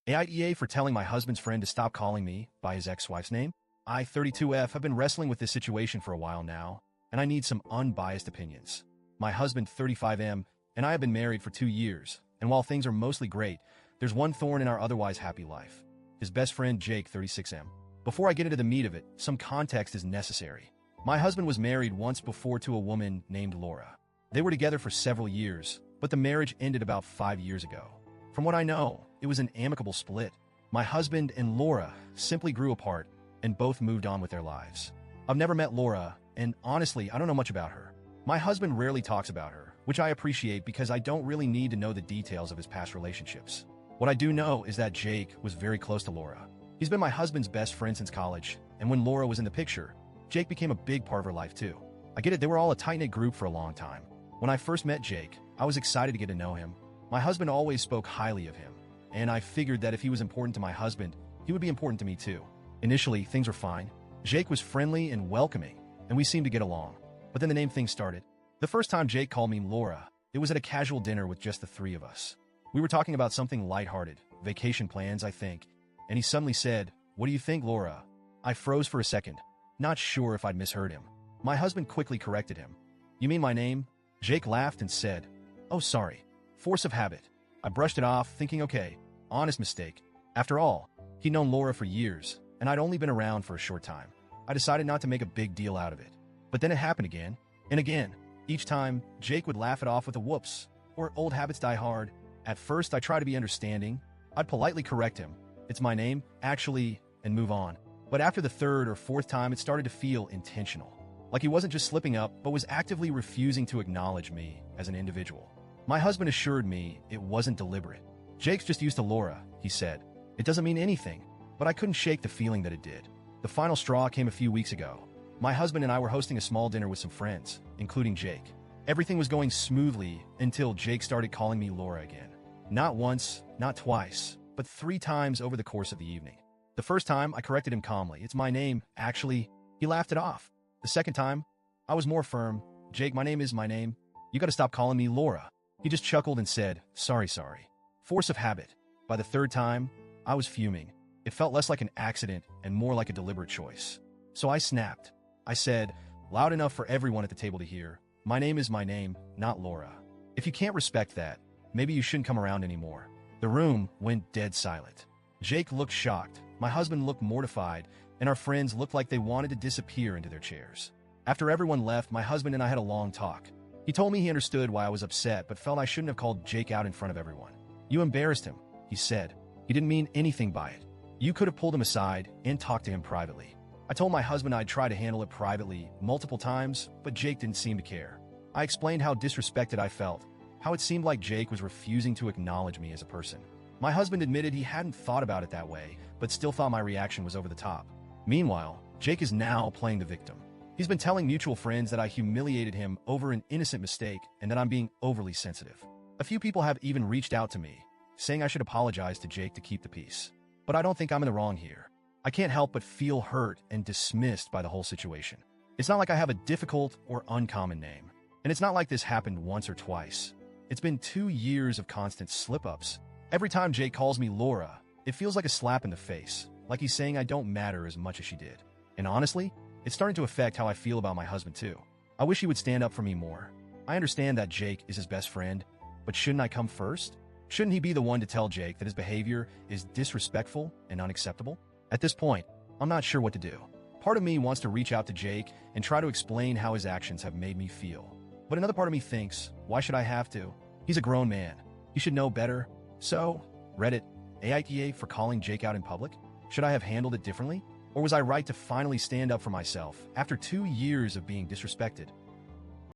AITA for telling my husband's friend to stop calling me by his ex-wife's name. I, 32F, have been wrestling with this situation for a while now, and I need some unbiased opinions. My husband, 35M, and I have been married for 2 years, and while things are mostly great, there's one thorn in our otherwise happy life. His best friend, Jake, 36M. Before I get into the meat of it, some context is necessary. My husband was married once before to a woman named Laura. They were together for several years, but the marriage ended about 5 years ago. From what I know, it was an amicable split. My husband and Laura simply grew apart and both moved on with their lives. I've never met Laura, and honestly, I don't know much about her. My husband rarely talks about her, which I appreciate because I don't really need to know the details of his past relationships. What I do know is that Jake was very close to Laura. He's been my husband's best friend since college, and when Laura was in the picture, Jake became a big part of her life too. I get it, they were all a tight-knit group for a long time. When I first met Jake, I was excited to get to know him. My husband always spoke highly of him, and I figured that if he was important to my husband, he would be important to me too. Initially, things were fine. Jake was friendly and welcoming, and we seemed to get along. But then the name thing started. The first time Jake called me Laura, it was at a casual dinner with just the three of us. We were talking about something lighthearted, vacation plans, I think, and he suddenly said, "What do you think, Laura?" I froze for a second, not sure if I'd misheard him. My husband quickly corrected him. "You mean my name?" Jake laughed and said, "Oh, sorry. Force of habit." I brushed it off, thinking, okay, honest mistake. After all, he'd known Laura for years, and I'd only been around for a short time. I decided not to make a big deal out of it. But then it happened again, and again. Each time, Jake would laugh it off with a whoops, or old habits die hard. At first, I tried to be understanding. I'd politely correct him. "It's my name, actually," and move on. But after the third or fourth time, it started to feel intentional. Like he wasn't just slipping up, but was actively refusing to acknowledge me as an individual. My husband assured me it wasn't deliberate. "Jake's just used to Laura," he said. "It doesn't mean anything," but I couldn't shake the feeling that it did. The final straw came a few weeks ago. My husband and I were hosting a small dinner with some friends, including Jake. Everything was going smoothly until Jake started calling me Laura again. Not once, not twice, but 3 times over the course of the evening. The first time, I corrected him calmly. "It's my name, actually." He laughed it off. The second time, I was more firm. "Jake, my name is my name. You gotta stop calling me Laura." He just chuckled and said, Sorry. Force of habit. By the third time, I was fuming. It felt less like an accident and more like a deliberate choice. So I snapped. I said, loud enough for everyone at the table to hear, "My name is my name, not Laura. If you can't respect that, maybe you shouldn't come around anymore." The room went dead silent. Jake looked shocked, my husband looked mortified, and our friends looked like they wanted to disappear into their chairs. After everyone left, my husband and I had a long talk. He told me he understood why I was upset, but felt I shouldn't have called Jake out in front of everyone. "You embarrassed him," he said. "He didn't mean anything by it. You could have pulled him aside and talked to him privately." I told my husband I'd try to handle it privately multiple times, but Jake didn't seem to care. I explained how disrespected I felt, how it seemed like Jake was refusing to acknowledge me as a person. My husband admitted he hadn't thought about it that way, but still thought my reaction was over the top. Meanwhile, Jake is now playing the victim. He's been telling mutual friends that I humiliated him over an innocent mistake and that I'm being overly sensitive. A few people have even reached out to me, saying I should apologize to Jake to keep the peace. But I don't think I'm in the wrong here. I can't help but feel hurt and dismissed by the whole situation. It's not like I have a difficult or uncommon name. And it's not like this happened once or twice. It's been 2 years of constant slip-ups. Every time Jake calls me Laura, it feels like a slap in the face, like he's saying I don't matter as much as she did. And honestly, it's starting to affect how I feel about my husband too. I wish he would stand up for me more. I understand that Jake is his best friend, but shouldn't I come first? Shouldn't he be the one to tell Jake that his behavior is disrespectful and unacceptable? At this point, I'm not sure what to do. Part of me wants to reach out to Jake and try to explain how his actions have made me feel. But another part of me thinks, why should I have to? He's a grown man. He should know better. So, Reddit, AITA for calling Jake out in public? Should I have handled it differently? Or was I right to finally stand up for myself after 2 years of being disrespected?